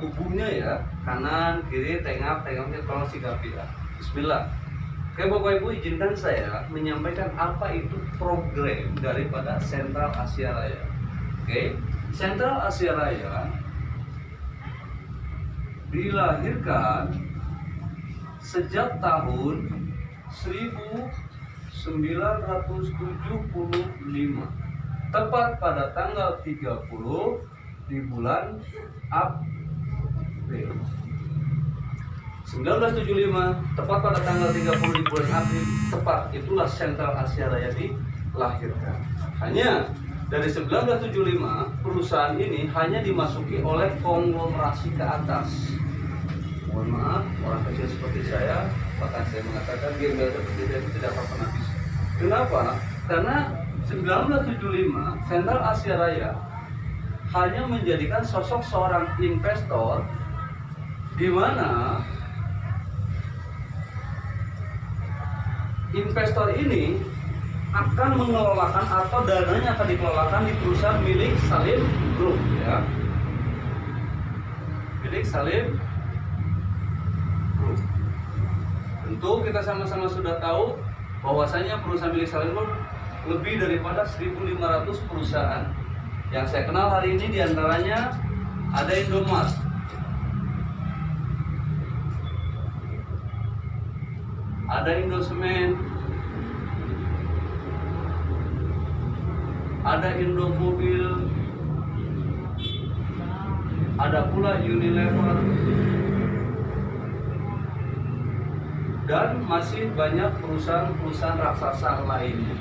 tubuhnya ya, kanan, kiri, tengahnya tolong sikapi ya. Bismillah. Oke Bapak Ibu, izinkan saya menyampaikan apa itu program daripada Sentral Asia Raya. Oke, Sentral Asia Raya dilahirkan sejak tahun 1975, tepat pada tanggal 30 di bulan April. 1975, tepat pada tanggal 30 di bulan April, tepat itulah Sentral Asia Raya dilahirkan. Hanya dari 1975, perusahaan ini hanya dimasuki oleh konglomerasi ke atas. Mohon maaf, orang kecil seperti saya, bahkan saya mengatakan gembel seperti saya tidak pernah bisa. Kenapa? Karena 1975, Sentral Asia Raya hanya menjadikan sosok seorang investor di mana investor ini akan mengelolakan atau dananya akan dikelolakan di perusahaan milik Salim Group ya. Milik Salim Group. Tentu kita sama-sama sudah tahu bahwasanya perusahaan milik Salim Group lebih daripada 1.500 perusahaan. Yang saya kenal hari ini diantaranya ada Indomart, ada Indosemen, ada Indomobil, ada pula Unilever, dan masih banyak perusahaan-perusahaan raksasa lainnya.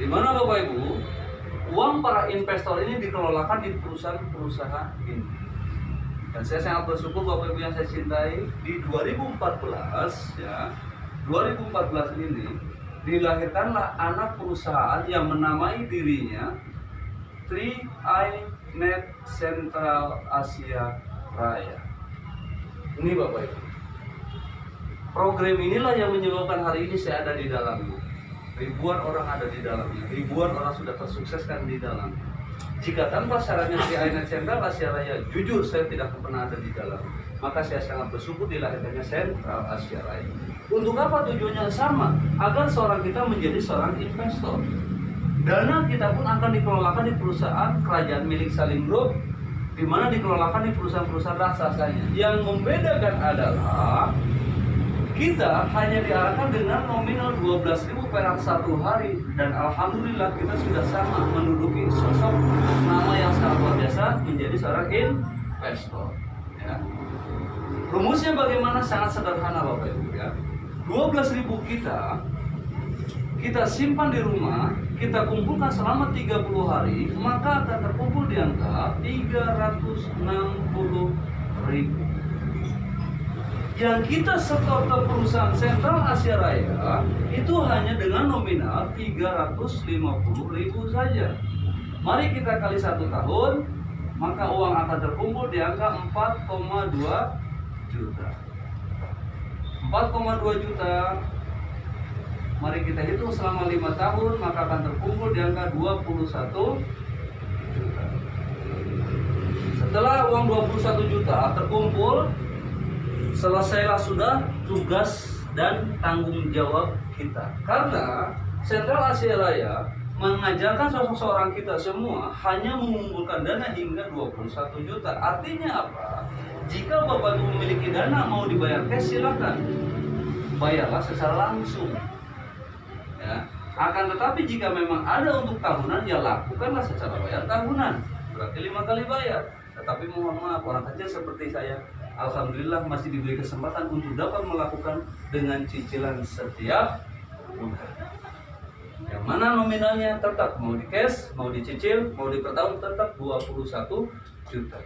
Di mana Bapak Ibu, uang para investor ini dikelolakan di perusahaan-perusahaan ini. Dan saya sangat bersyukur Bapak Ibu yang saya cintai, di 2014 ya, 2014 ini dilahirkanlah anak perusahaan yang menamai dirinya 3i Net Sentral Asia Raya. Ini Bapak Ibu. Program inilah yang menyebabkan hari ini saya ada di dalamnya. Ribuan orang ada di dalamnya, ribuan orang sudah tersukseskan di dalamnya. Jika tanpa sarannya 3i Net Sentral Asia Raya, jujur saya tidak pernah ada di dalam. Maka saya sangat bersyukur dilahirkannya Sentral Asia Raya. Untuk apa tujuannya? Sama, agar seorang kita menjadi seorang investor. Dana kita pun akan dikelolakan di perusahaan kerajaan milik Salim Group, di mana dikelolakan di perusahaan-perusahaan raksasanya. Yang membedakan adalah kita hanya diarahkan dengan nominal 12.000 perak satu hari, dan alhamdulillah kita sudah sama menduduki sosok nama yang sangat luar biasa menjadi seorang investor. Ya. Rumusnya bagaimana? Sangat sederhana Bapak Ibu ya. 12.000 kita simpan di rumah, kita kumpulkan selama 30 hari, maka akan terkumpul di angka 360.000. Yang kita setor ke perusahaan Sentral Asia Raya itu hanya dengan nominal 350.000 saja. Mari kita kali 1 tahun, maka uang akan terkumpul di angka 4,2 juta. 4,2 juta. Mari kita hitung selama 5 tahun, maka akan terkumpul di angka 21 juta. Setelah uang 21 juta terkumpul, selesailah sudah tugas dan tanggung jawab kita. Karena Sentral Asia Raya mengajarkan sosok seorang kita semua hanya mengumpulkan dana hingga 21 juta. Artinya apa? Jika Bapak Ibu memiliki dana mau dibayar cash, silakan bayarlah secara langsung. Ya. Akan tetapi jika memang ada untuk tahunan, ya lakukanlah secara bayar tahunan. Berarti 5 kali bayar. Tetapi mohon maaf, orang kecil seperti saya, alhamdulillah masih diberi kesempatan untuk dapat melakukan dengan cicilan setiap bulan. Yang mana nominalnya tetap mau di cash, mau dicicil, mau di per tahun tetap 21 juta.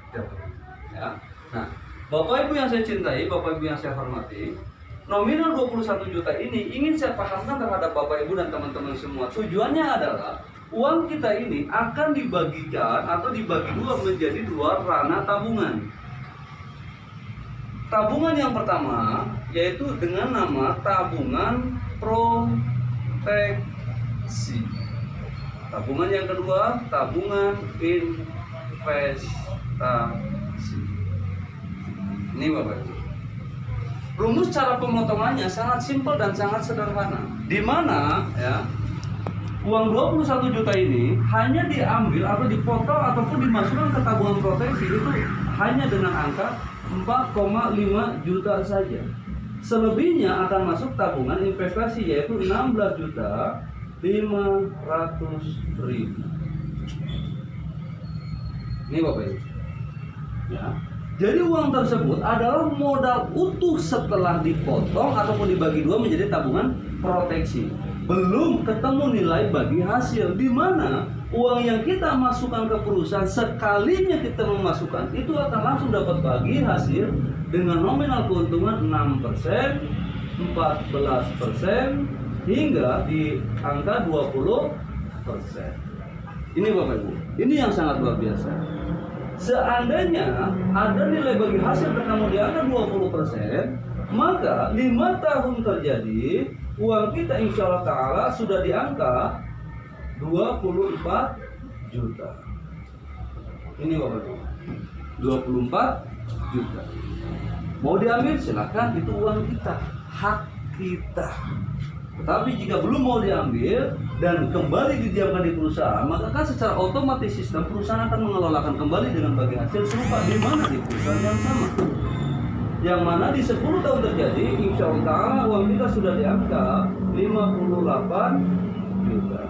Ya. Nah, Bapak Ibu yang saya cintai, Bapak Ibu yang saya hormati, nominal 21 juta ini ingin saya pahamkan terhadap Bapak Ibu dan teman-teman semua. Tujuannya adalah uang kita ini akan dibagikan atau dibagi dua menjadi 2 ranah tabungan. Tabungan yang pertama yaitu dengan nama tabungan proteksi. Tabungan yang kedua tabungan investasi. proteksi. Ini Bapak Ibu. Rumus cara pemotongannya sangat simpel dan sangat sederhana. Di mana ya uang 21 juta ini hanya diambil atau dipotong ataupun dimasukkan ke tabungan proteksi itu hanya dengan angka 4,5 juta saja. Selebihnya akan masuk tabungan investasi yaitu 16.500.000. Ini Bapak Ibu. Ya. Jadi uang tersebut adalah modal utuh setelah dipotong ataupun dibagi dua menjadi tabungan proteksi. Belum ketemu nilai bagi hasil, di mana uang yang kita masukkan ke perusahaan sekalinya kita memasukkan itu akan langsung dapat bagi hasil dengan nominal keuntungan 6%, 14% hingga di angka 20%. Ini Bapak Ibu, ini yang sangat luar biasa. Seandainya ada nilai bagi hasil ketemu di angka 20%, maka 5 tahun terjadi uang kita insya Allah Ta'ala sudah di angka 24 juta. Ini Bapak Ibu, 24 juta. Mau diambil silakan, itu uang kita, hak kita. Tetapi jika belum mau diambil dan kembali didiamkan di perusahaan, maka kan secara otomatis sistem perusahaan akan mengelolakan kembali dengan bagi hasil serupa di mana di perusahaan yang sama. Yang mana di 10 tahun terjadi, insya Allah Ta'ala uang kita sudah di angka 58 juta.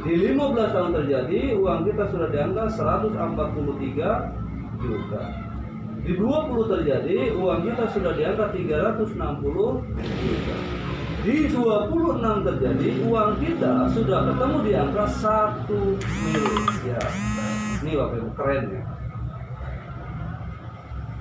Di 15 tahun terjadi, uang kita sudah di angka 143 juta. Di 20 terjadi, uang kita sudah di angka 360 juta. Di 26 terjadi, uang kita sudah ketemu di angka 1 miliar. Ini Bapak Ibu, keren ya.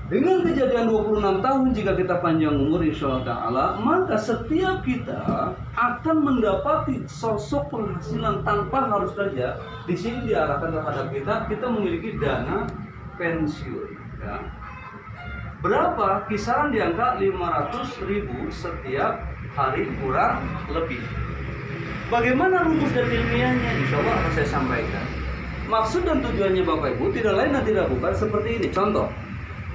Dengan kejadian 26 tahun jika kita panjang umur insya Allah Ta'ala, maka setiap kita akan mendapati sosok penghasilan tanpa harus kerja. Di sini diarahkan terhadap kita memiliki dana pensiun ya. Berapa? Kisaran di angka 500.000 setiap hari kurang lebih. Bagaimana rumus dan ilmiahnya? Insya Allah akan saya sampaikan. Maksud dan tujuannya Bapak Ibu tidak lain dan tidak bukan seperti ini. Contoh,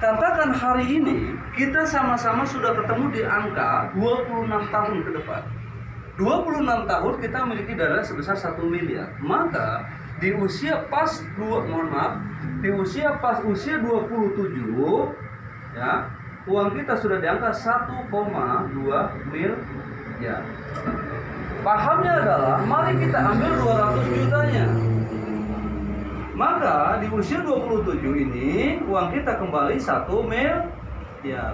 katakan hari ini kita sama-sama sudah ketemu di angka 26 tahun ke depan. 26 tahun kita memiliki dana sebesar 1 miliar. Maka di usia pas di usia 27 ya, uang kita sudah di angka 1,2 miliar. Pahamnya adalah mari kita ambil 200 jutanya. Maka di usia 27 ini uang kita kembali 1 miliar.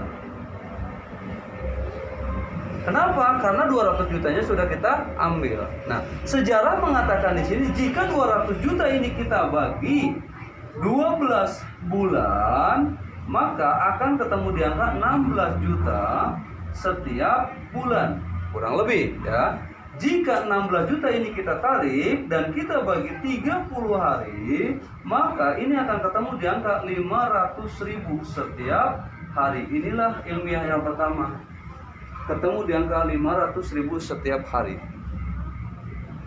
Kenapa? Karena 200 jutanya sudah kita ambil. Nah, sejarah mengatakan di sini jika 200 juta ini kita bagi 12 bulan, maka akan ketemu di angka 16 juta setiap bulan. Kurang lebih ya. Jika 16 juta ini kita tarik dan kita bagi 30 hari, maka ini akan ketemu di angka 500.000 setiap hari. Inilah ilmiah yang pertama. Ketemu di angka 500.000 setiap hari.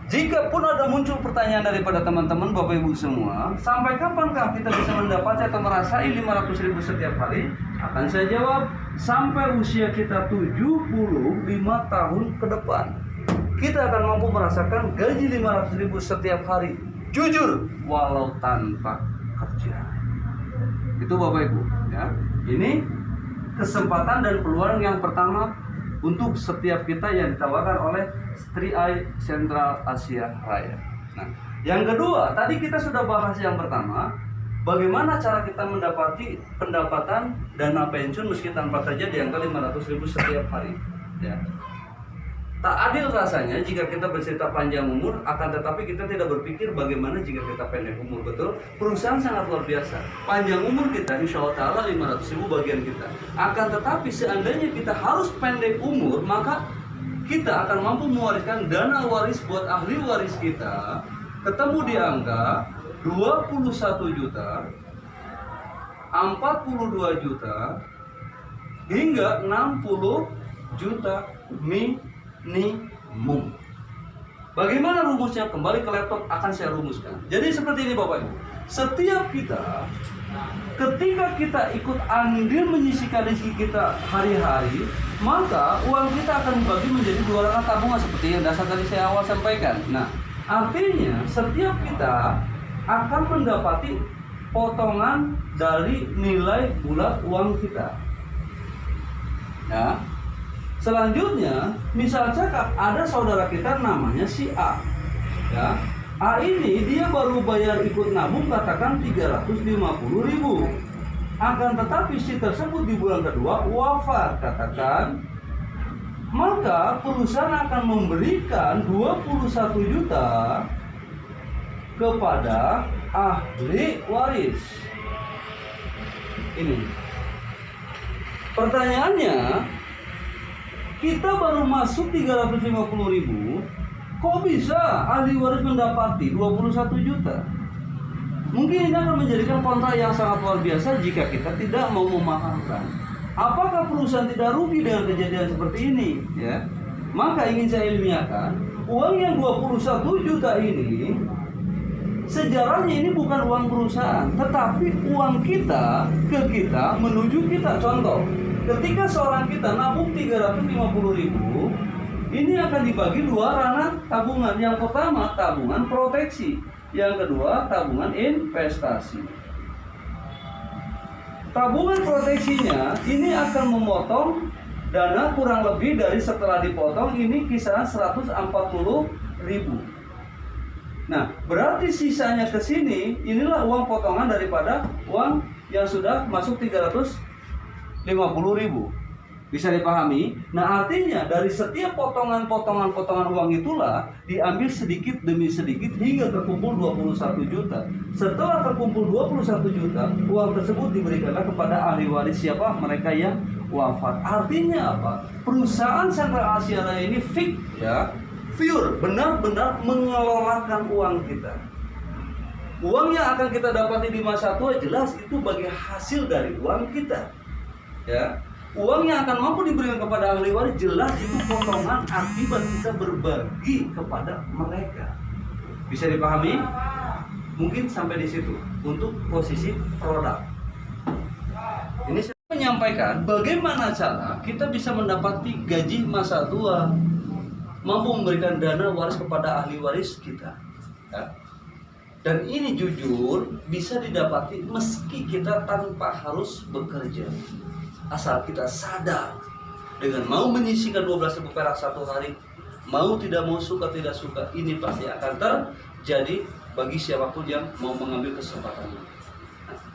Jika pun ada muncul pertanyaan daripada teman-teman Bapak Ibu semua, sampai kapankah kita bisa mendapatkan atau merasai 500.000 setiap hari? Akan saya jawab, sampai usia kita 75 tahun ke depan. Kita akan mampu merasakan gaji 500.000 setiap hari. Jujur, walau tanpa kerja. Itu Bapak Ibu ya. Ini kesempatan dan peluang yang pertama untuk setiap kita yang ditawarkan oleh 3i Sentral Asia Raya. Nah, yang kedua, tadi kita sudah bahas yang pertama, bagaimana cara kita mendapati pendapatan dana pensiun meski tanpa kerja di angka 500.000 setiap hari. Ya. Tak adil rasanya jika kita bercerita panjang umur, akan tetapi kita tidak berpikir bagaimana jika kita pendek umur. Betul? Perusahaan sangat luar biasa. Panjang umur kita, insya Allah Ta'ala 500.000 bagian kita. Akan tetapi seandainya kita harus pendek umur, maka kita akan mampu mewariskan dana waris buat ahli waris kita, ketemu di angka 21 juta, 42 juta, hingga 60 juta minimum. Bagaimana rumusnya? Kembali ke laptop akan saya rumuskan. Jadi seperti ini Bapak Ibu. setiap kita ketika kita ikut andil menyisihkan rezeki kita hari-hari, maka uang kita akan dibagi menjadi 2 ranah tabungan seperti yang dasar tadi saya awal sampaikan. Nah, artinya setiap kita akan mendapati potongan dari nilai bulat uang kita. Ya. Selanjutnya, misalnya ada saudara kita namanya si A. Ya. A ini dia baru bayar ikut nabung katakan 350.000. Akan tetapi si tersebut di bulan kedua wafat katakan, maka perusahaan akan memberikan 21 juta kepada ahli waris. Ini pertanyaannya, kita baru masuk 350.000, kok bisa ahli waris mendapati 21 juta? Mungkin ini akan menjadikan kontrak yang sangat luar biasa jika kita tidak mau memahamkan. Apakah perusahaan tidak rugi dengan kejadian seperti ini? Ya, maka ingin saya ilmiahkan, uang yang 21 juta ini sejarahnya ini bukan uang perusahaan, tetapi uang kita ke kita menuju kita. Contoh, ketika seorang kita nabung 350.000, ini akan dibagi 2 ranah tabungan. Yang pertama tabungan proteksi, yang kedua tabungan investasi. Tabungan proteksinya ini akan memotong dana kurang lebih dari setelah dipotong ini kisaran 140.000. Nah, berarti sisanya ke sini inilah uang potongan daripada uang yang sudah masuk 350.000. Bisa dipahami? Nah, artinya dari setiap potongan uang itulah diambil sedikit demi sedikit hingga terkumpul 21 juta. Setelah terkumpul 21 juta, uang tersebut diberikanlah kepada ahli waris siapa? Mereka yang wafat. Artinya apa? Perusahaan Sentral Asia Raya ini fix, ya, pure, benar-benar mengelolakan uang kita. Uang yang akan kita dapati di masa tua jelas itu bagi hasil dari uang kita, ya. Uang yang akan mampu diberikan kepada ahli waris jelas itu potongan akibat kita berbagi kepada mereka. Bisa dipahami? Mungkin sampai di situ untuk posisi produk. Ini saya menyampaikan bagaimana cara kita bisa mendapati gaji masa tua, mampu memberikan dana waris kepada ahli waris kita, ya. Dan ini jujur bisa didapati meski kita tanpa harus bekerja. Asal kita sadar dengan mau menyisihkan 12.000 perak satu hari, mau tidak mau, suka tidak suka, ini pasti akan terjadi bagi siapapun yang mau mengambil kesempatan.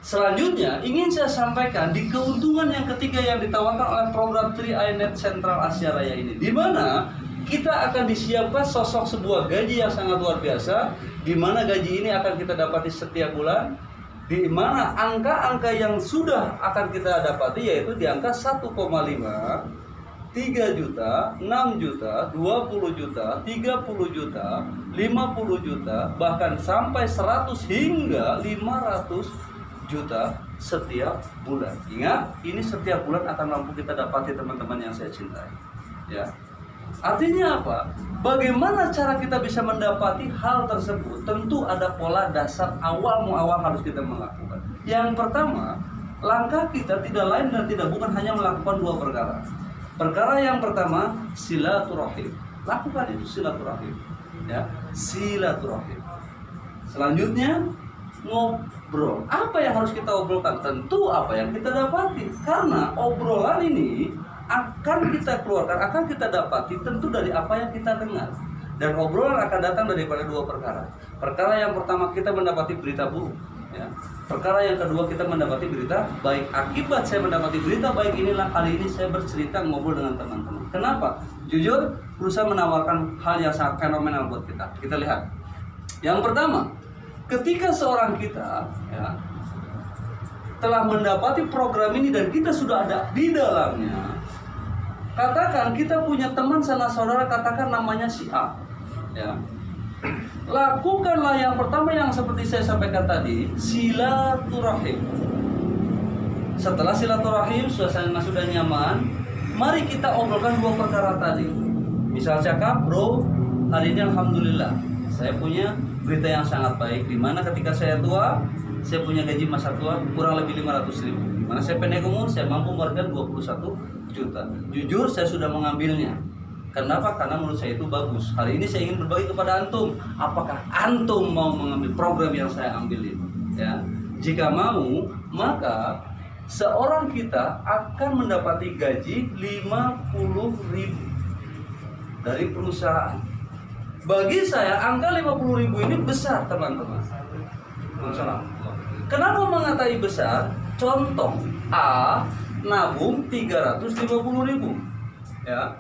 Selanjutnya ingin saya sampaikan di keuntungan yang ketiga yang ditawarkan oleh program 3iNet Sentral Asia Raya ini, di mana kita akan disiapkan sosok sebuah gaji yang sangat luar biasa, di mana gaji ini akan kita dapati setiap bulan, di mana angka-angka yang sudah akan kita dapati yaitu di angka 1,5, 3 juta, 6 juta, 20 juta, 30 juta, 50 juta, bahkan sampai 100 hingga 500 juta setiap bulan. Ingat, ini setiap bulan akan mampu kita dapati teman-teman yang saya cintai. Ya. Artinya apa? Bagaimana cara kita bisa mendapati hal tersebut? Tentu ada pola dasar awal harus kita melakukan. Yang pertama, langkah kita tidak lain dan tidak bukan hanya melakukan 2 perkara. Perkara yang pertama, silaturahim. Lakukan itu silaturahim. Ya, silaturahim. Selanjutnya, ngobrol. Apa yang harus kita obrolkan? Tentu apa yang kita dapati. Karena obrolan ini akan kita keluarkan, akan kita dapati tentu dari apa yang kita dengar. Dan obrolan akan datang daripada 2 perkara. Perkara yang pertama kita mendapati berita buruk, ya. Perkara yang kedua kita mendapati berita baik. Akibat saya mendapati berita baik inilah kali ini saya bercerita ngobrol dengan teman-teman. Kenapa? Jujur, perusahaan menawarkan hal yang sangat fenomenal buat kita. Kita lihat. Yang pertama, ketika seorang kita, ya, telah mendapati program ini dan kita sudah ada di dalamnya. Katakan kita punya teman sanak saudara, katakan namanya si A, ya. Lakukanlah yang pertama yang seperti saya sampaikan tadi, silaturahim. Setelah silaturahim, suasana sudah nyaman, mari kita obrolkan 2 perkara tadi. Misal cakap, bro, hari ini alhamdulillah saya punya berita yang sangat baik, di mana ketika saya tua, saya punya gaji masa tua kurang lebih 500.000. Di mana saya pendek umur, saya mampu memberikan 21 juta. Jujur saya sudah mengambilnya. Kenapa? Karena menurut saya itu bagus. Hari ini saya ingin berbagi kepada antum. Apakah antum mau mengambil program yang saya ambil ini? Ya. Jika mau, maka seorang kita akan mendapati gaji 50.000 dari perusahaan. Bagi saya angka 50.000 ini besar, teman-teman. Kenapa mengatai besar? Contoh A nabung 350.000, ya.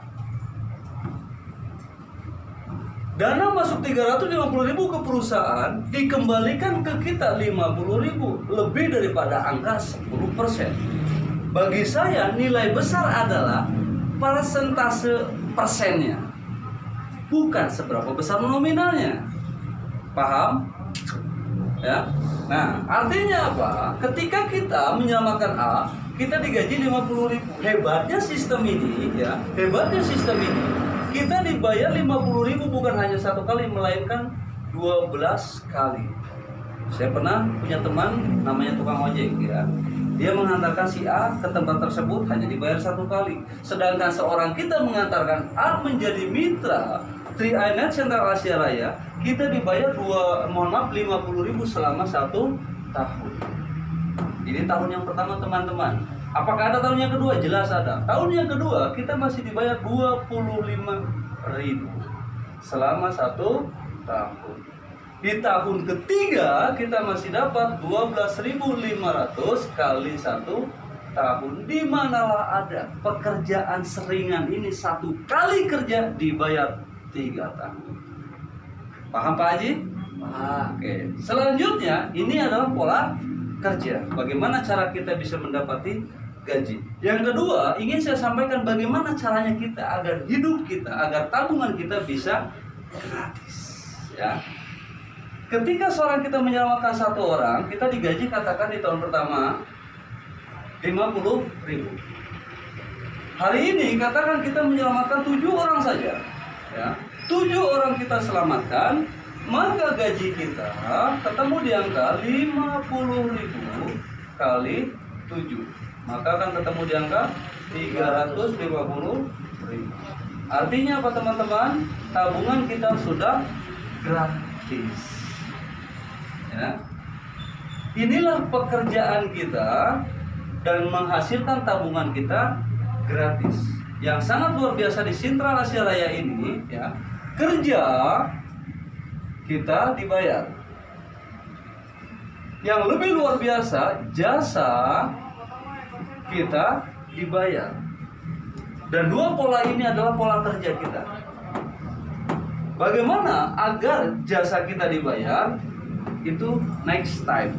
Dana masuk 350.000 ke perusahaan, dikembalikan ke kita 50.000, lebih daripada angka 10%. Bagi saya nilai besar adalah persentase persennya, bukan seberapa besar nominalnya. Paham? Ya. Nah, artinya apa? Ketika kita menyelamatkan A, kita digaji 50.000. Hebatnya sistem ini, ya. Hebatnya sistem ini, kita dibayar 50.000 bukan hanya satu kali, melainkan 12 kali. Saya pernah punya teman namanya tukang ojek, ya. Dia menghantarkan si A ke tempat tersebut hanya dibayar satu kali. Sedangkan seorang kita mengantarkan A menjadi mitra Tri-iNet Sentral Asia Raya, kita dibayar 50.000 selama 1 tahun. Ini tahun yang pertama, teman-teman. Apakah ada tahun yang kedua? Jelas ada. Tahun yang kedua kita masih dibayar 25.000 selama 1 tahun. Di tahun ketiga kita masih dapat 12.500 kali 1 tahun. Di manalah ada pekerjaan seringan ini, 1 kali kerja dibayar 3 tahun. Paham Pak Haji? Oke. Selanjutnya ini adalah pola kerja. Bagaimana cara kita bisa mendapati gaji. Yang kedua, ingin saya sampaikan bagaimana caranya kita agar hidup kita, agar tabungan kita bisa gratis. Ya. Ketika seorang kita menyelamatkan 1 orang, kita digaji katakan di tahun pertama 50.000. Hari ini katakan kita menyelamatkan 7 orang saja. Ya. 7 orang kita selamatkan, maka gaji kita ketemu di angka 50.000 kali 7. Maka akan ketemu di angka 350.000. Artinya apa, teman-teman? Tabungan kita sudah gratis. Ya. Inilah pekerjaan kita dan menghasilkan tabungan kita gratis. Yang sangat luar biasa di Sentral Asia Raya ini, ya, kerja kita dibayar. Yang lebih luar biasa, jasa kita dibayar. Dan 2 pola ini adalah pola kerja kita. Bagaimana agar jasa kita dibayar? Itu next time.